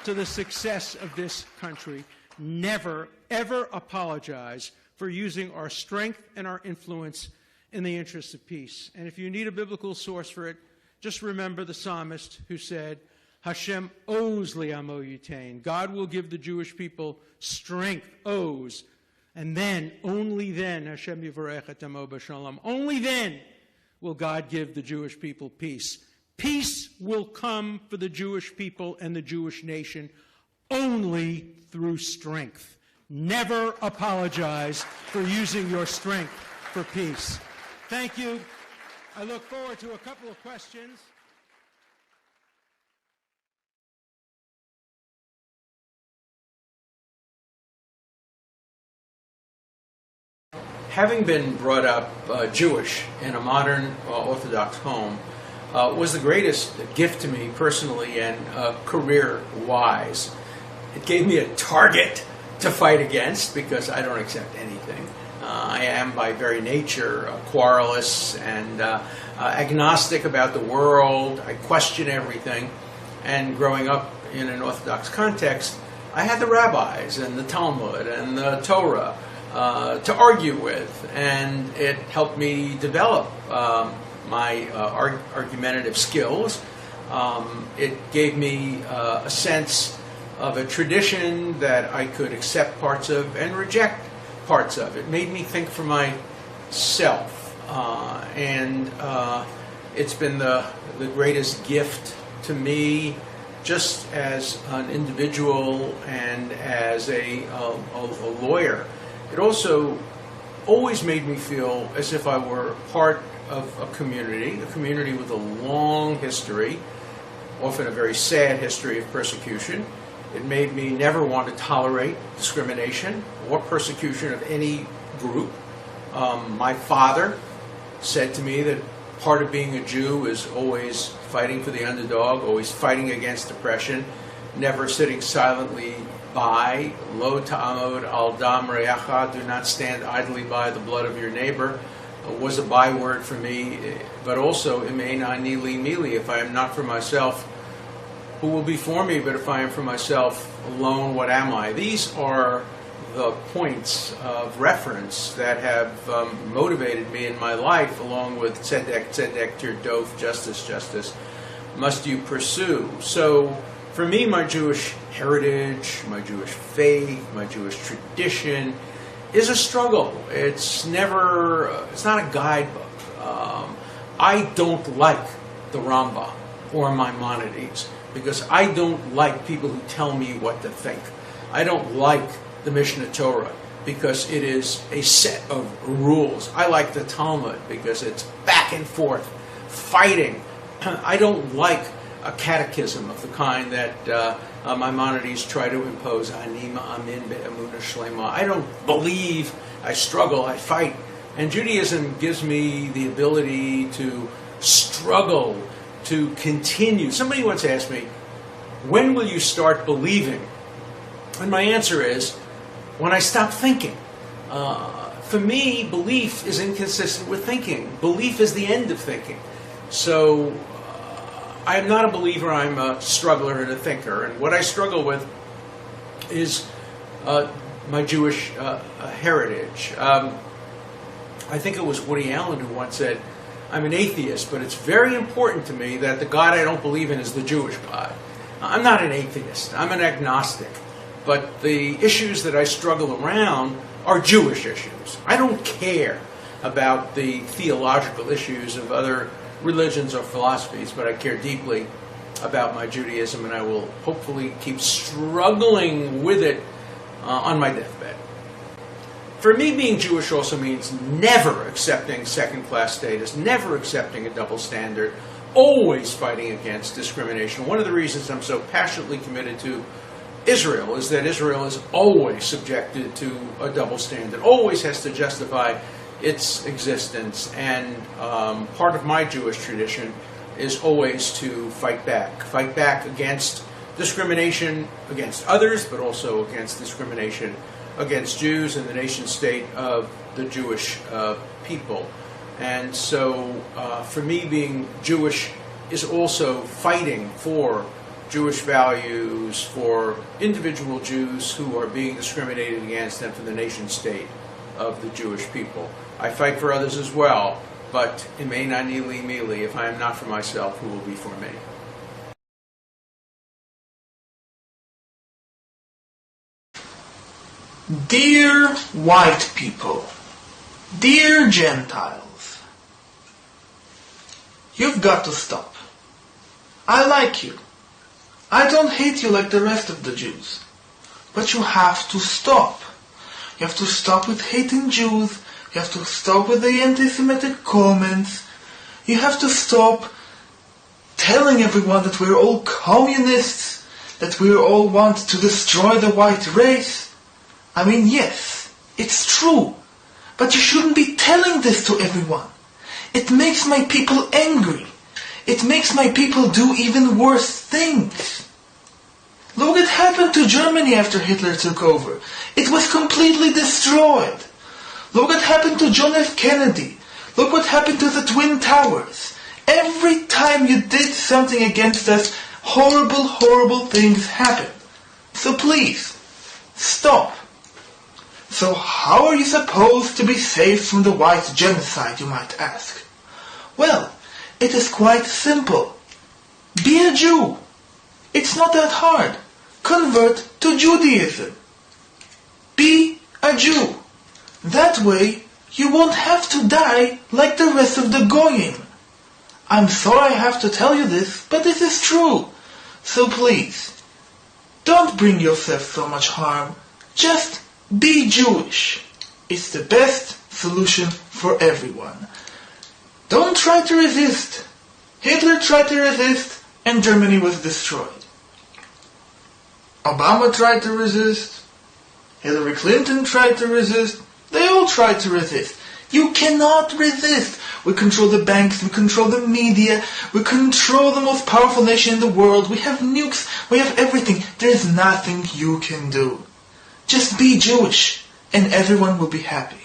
to the success of this country. Never, ever apologize for using our strength and our influence in the interest of peace. And if you need a biblical source for it, just remember the psalmist who said, Hashem oz li'amo yitain. God will give the Jewish people strength, oz, and then, only then, Hashem yivarech et amo b'shalom. Only then will God give the Jewish people peace. Peace will come for the Jewish people and the Jewish nation only through strength. Never apologize for using your strength for peace. Thank you. I look forward to a couple of questions. Having been brought up Jewish in a modern Orthodox home was the greatest gift to me personally and career-wise. It gave me a target to fight against because I don't accept anything. I am by very nature querulous and agnostic about the world. I question everything. And growing up in an Orthodox context, I had the rabbis and the Talmud and the Torah to argue with, and it helped me develop my argumentative skills. It gave me a sense of a tradition that I could accept parts of and reject parts of. It made me think for myself, and it's been the greatest gift to me just as an individual and as a lawyer. It also always made me feel as if I were part of a community with a long history, often a very sad history of persecution. It made me never want to tolerate discrimination or persecution of any group. My father said to me that part of being a Jew is always fighting for the underdog, always fighting against oppression, never sitting silently by. Lo ta'amod al dam re'acha, do not stand idly by the blood of your neighbor, was a byword for me, but also imein ani li mili, if I am not for myself, who will be for me? But if I am for myself alone, what am I? These are the points of reference that have motivated me in my life, along with tzedek, tzedek, tirdof, justice, justice, must you pursue. So for me, my Jewish heritage, my Jewish faith, my Jewish tradition is a struggle. It's not a guidebook. I don't like the Rambam or Maimonides because I don't like people who tell me what to think. I don't like the Mishnah Torah because it is a set of rules. I like the Talmud because it's back and forth, fighting. I don't like a catechism of the kind that Maimonides try to impose. Anima amin be'emunah shlema. I don't believe. I struggle. I fight. And Judaism gives me the ability to struggle, to continue. Somebody once asked me, when will you start believing? And my answer is, when I stop thinking. For me, belief is inconsistent with thinking. Belief is the end of thinking. So I am not a believer, I'm a struggler and a thinker. And what I struggle with is my Jewish heritage. I think it was Woody Allen who once said, I'm an atheist, but it's very important to me that the God I don't believe in is the Jewish God. I'm not an atheist. I'm an agnostic. but the issues that I struggle around are Jewish issues. I don't care about the theological issues of other religions or philosophies, but I care deeply about my Judaism, and I will hopefully keep struggling with it on my deathbed. For me, being Jewish also means never accepting second-class status, never accepting a double standard, always fighting against discrimination. One of the reasons I'm so passionately committed to Israel is that Israel is always subjected to a double standard, always has to justify its existence, and part of my Jewish tradition is always to fight back against discrimination against others, but also against discrimination against Jews and the nation state of the Jewish people. And so for me, being Jewish is also fighting for Jewish values, for individual Jews who are being discriminated against, and for the nation state of the Jewish people. I fight for others as well, but imeinani li mili, if I am not for myself, who will be for me? Dear white people, dear Gentiles, you've got to stop. I like you. I don't hate you like the rest of the Jews. But you have to stop. You have to stop with hating Jews. You have to stop with the anti-Semitic comments. You have to stop telling everyone that we're all communists, that we all want to destroy the white race. I mean, yes, it's true. But you shouldn't be telling this to everyone. It makes my people angry. It makes my people do even worse things. Look what happened to Germany after Hitler took over. It was completely destroyed. Look what happened to John F. Kennedy. Look what happened to the Twin Towers. Every time you did something against us, horrible, horrible things happened. So please, stop. So how are you supposed to be saved from the white genocide, you might ask? Well, it is quite simple. Be a Jew. It's not that hard. Convert to Judaism. Be a Jew. That way, you won't have to die like the rest of the Goyim. I'm sorry I have to tell you this, but this is true. So please, don't bring yourself so much harm. Just be Jewish. It's the best solution for everyone. Don't try to resist. Hitler tried to resist, and Germany was destroyed. Obama tried to resist. Hillary Clinton tried to resist. They all tried to resist. You cannot resist. We control the banks, we control the media, we control the most powerful nation in the world, we have nukes, we have everything. There's nothing you can do. Just be Jewish, and everyone will be happy.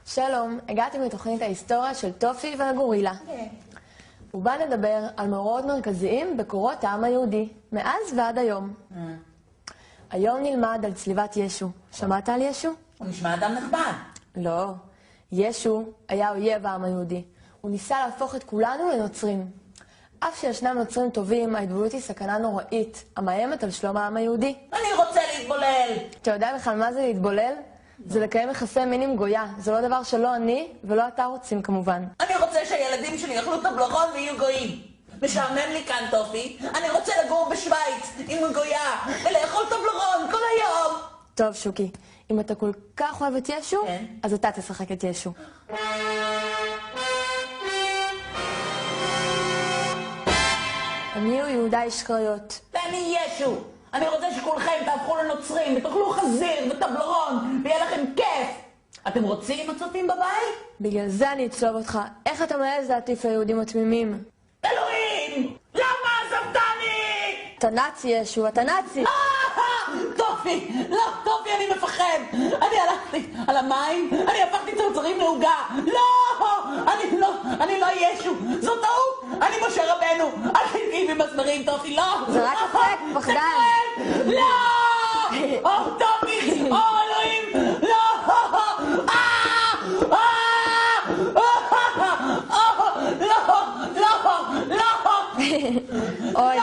שלום, הגעתי מתוכנית ההיסטוריה של טופי והגורילה. ובה נדבר על מאורעות מרכזיים בקורות העם היהודי, מאז ועד היום. היום נלמד על צליבת ישו. שמעת על ישו? הוא נשמע אדם נחמד. לא. ישו היה אויב העם היהודי. הוא ניסה להפוך את כולנו לנוצרים. אף שישנם נוצרים טובים, ההתבוללות היא סכנה נוראית, המאיימת על שלום העם היהודי. אני רוצה להתבולל. אתה יודע בכלל מה זה להתבולל? זה לקיים יחסי מין עם גויה. זה לא דבר שלא אני ולא אתה רוצים כמובן. אני רוצה שהילדים שלי יאכלו טבלרון ויהיו גויים. משעמם לי כאן, טופי. אני רוצה לגור בשוויץ עם גויה ולאכול טבלרון כל היום. טוב, שוקי. אם אתה כל כך אוהב את ישו, אז אתה תשחק את ישו. אני הוא יהודה איש קריות. ואני ישו. אני רוצה שכולכם תהפכו לנוצרים ותאכלו חזיר וטבלרון ויהיה לכם כיף. אתם רוצים הצופים בבית? בגלל זה אני אצלוב אותך. איך אתה מעז להטיף ליהודים התמימים? אלוהים! למה עזבתני? אתה נאצי ישו, אתה נאצי. טופי, לא, טופי, אני מפחד. אני הלכתי על המים, אני הפכתי צרצרים לעוגה. לא, אני לא ישו. זו טעות, אני משה רבנו, אל תתקעי במסמרים טופי, לא! זה רק אפק, פחדן! לא! או טופי! או אלוהים! לא! אוי,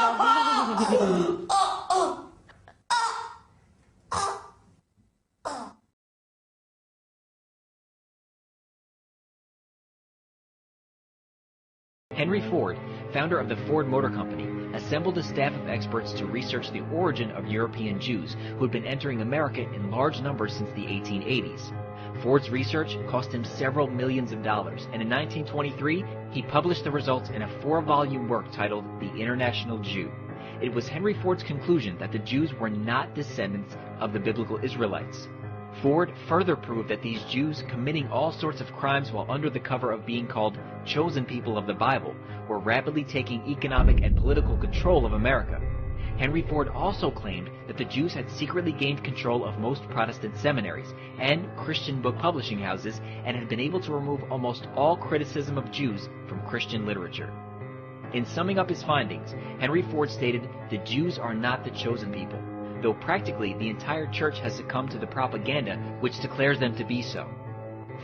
Henry Ford, founder of the Ford Motor Company, assembled a staff of experts to research the origin of European Jews who had been entering America in large numbers since the 1880s. Ford's research cost him several millions of dollars, and in 1923, he published the results in a 4-volume work titled The International Jew. It was Henry Ford's conclusion that the Jews were not descendants of the biblical Israelites. Ford further proved that these Jews, committing all sorts of crimes while under the cover of being called chosen people of the Bible, were rapidly taking economic and political control of America. Henry Ford also claimed that the Jews had secretly gained control of most Protestant seminaries and Christian book publishing houses and had been able to remove almost all criticism of Jews from Christian literature. In summing up his findings, Henry Ford stated, "The Jews are not the chosen people, though practically the entire church has succumbed to the propaganda which declares them to be so."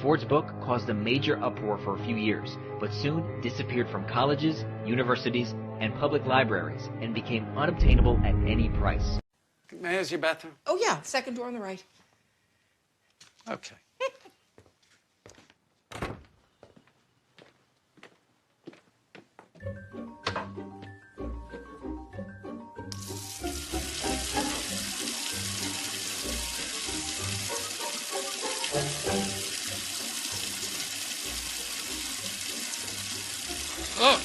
Ford's book caused a major uproar for a few years, but soon disappeared from colleges, universities, and public libraries, and became unobtainable at any price. May I use your bathroom? Oh, yeah, second door on the right. Okay. Oh.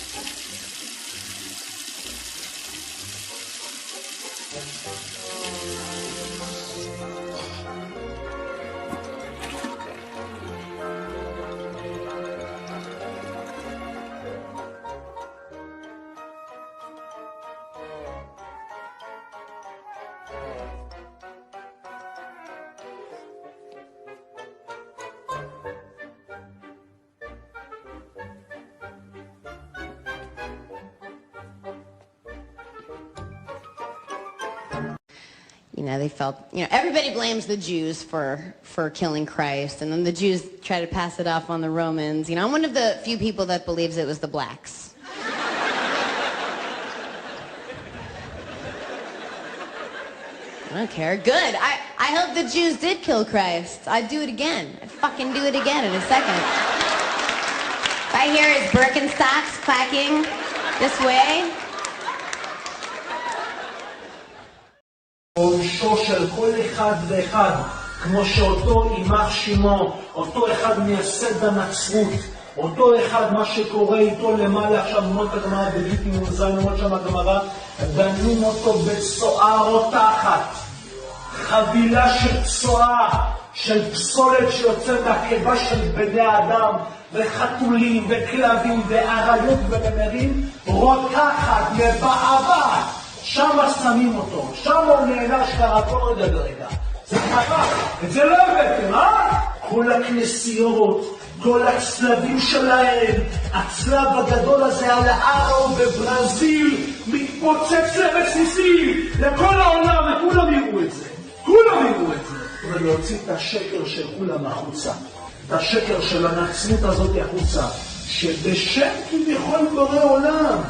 You know, they felt, everybody blames the Jews for killing Christ, and then the Jews try to pass it off on the Romans. I'm one of the few people that believes it was the blacks. I don't care. Good. I hope the Jews did kill Christ. I'd do it again. I'd fucking do it again in a second. If I hear his Birkenstocks clacking this way, עונשו של כל אחד ואחד, כמו שאותו יימח שמו, אותו אחד מייסד הנצרות, אותו אחד מה שקורה איתו למעלה, עכשיו אומרת הגמרא בגיטין מוזיין, אומרת שם הגמרא, דנים אותו בצואה רותחת, חבילה של צואה, של פסולת שיוצא מהקיבה של בני האדם, וחתולים וכלבים ואריות ונמרים, רותחת, מבעבעת. שם שמים אותו, שם הוא נענש ככה כל רגע. זה ככה, את זה לא הבאתם, כל הכנסיות, כל הצלבים שלהם, הצלב הגדול הזה על הארו בברזיל, מתפוצץ לרסיסים, לכל העולם, וכולם יראו את זה. כולם יראו את זה. אבל להוציא את השקר של כולם החוצה. את השקר של הנצרות הזאת החוצה. שבשם כביכול בורא עולם,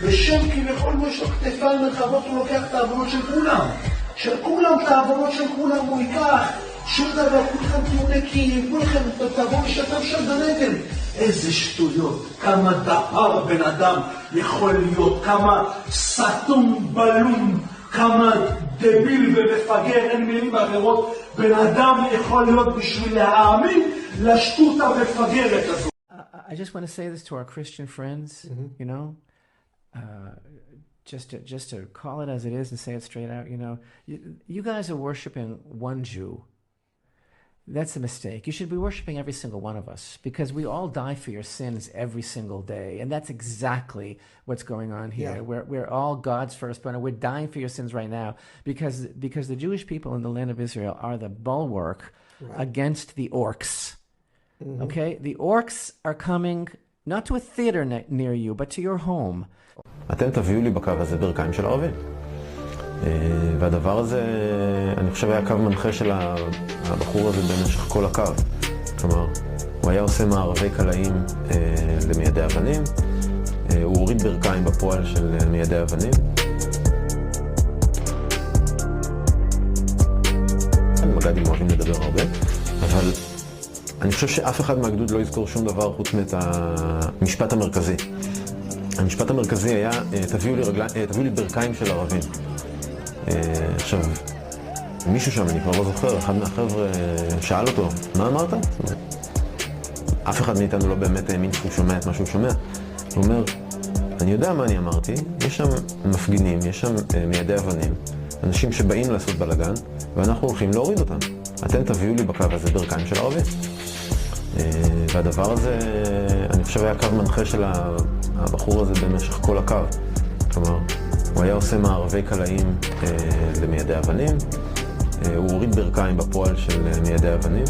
בשם כביכול יש לו כתפיים רחבות, הוא לוקח את העוונות של כולם. של כולם, את העוונות של כולם הוא ייקח. שום דבר, כולכם תהיו נקיים, כולכם תבואו לשתף שם בנגל. איזה שטויות, כמה דפר בן אדם יכול להיות, כמה סתום בלום, כמה דביל ומפגר, אין מילים אחרות, בן אדם יכול להיות בשביל להאמין לשטות המפגרת הזאת. I just want to say this to our Christian friends, just to call it as it is and say it straight out, you guys are worshiping one Jew. That's a mistake. You should be worshiping every single one of us, because we all die for your sins every single day, and that's exactly what's going on here. Yeah. We're all God's firstborn, and we're dying for your sins right now because the Jewish people in the land of Israel are the bulwark against the orcs. Mm-hmm. Okay, the orcs are coming not to a theater near you, but to your home. אתם תביאו לי בקו הזה ברכיים של ערבים. והדבר הזה, אני חושב, היה קו מנחה של הבחור הזה במשך כל הקו. כלומר, הוא היה עושה מערבי קלעים למיידי אבנים, הוא הוריד ברכיים בפועל של מיידי אבנים. מג"דים אוהבים לדבר הרבה, אבל אני חושב שאף אחד מהגדוד לא יזכור שום דבר חוץ מאת המשפט המרכזי. המשפט המרכזי היה, תביאו לי ברכיים של ערבים. עכשיו, מישהו שם, אני כבר לא זוכר, אחד מהחבר'ה שאל אותו, מה אמרת? אף אחד מאיתנו לא באמת האמין שהוא שומע את מה שהוא שומע. הוא אומר, אני יודע מה אני אמרתי, יש שם מפגינים, יש שם מיידי אבנים, אנשים שבאים לעשות בלגן, ואנחנו הולכים להוריד אותם. אתם תביאו לי בקו הזה ברכיים של ערבים. והדבר הזה, אני חושב, היה קו מנחה של הבחור הזה במשך כל הקו. כלומר, הוא היה עושה מערבי קלעים למיידי אבנים, הוא הוריד ברכיים בפועל של מיידי אבנים.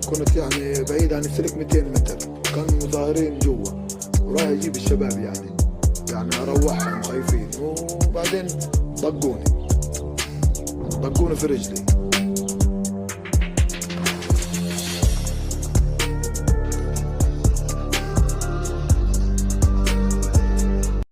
كنت يعني بعيد عن السلك 200 متر، كانوا مظاهرين جوا وراح يجيب الشباب يعني اروحهم خايفين، وبعدين ضقوني في رجلي.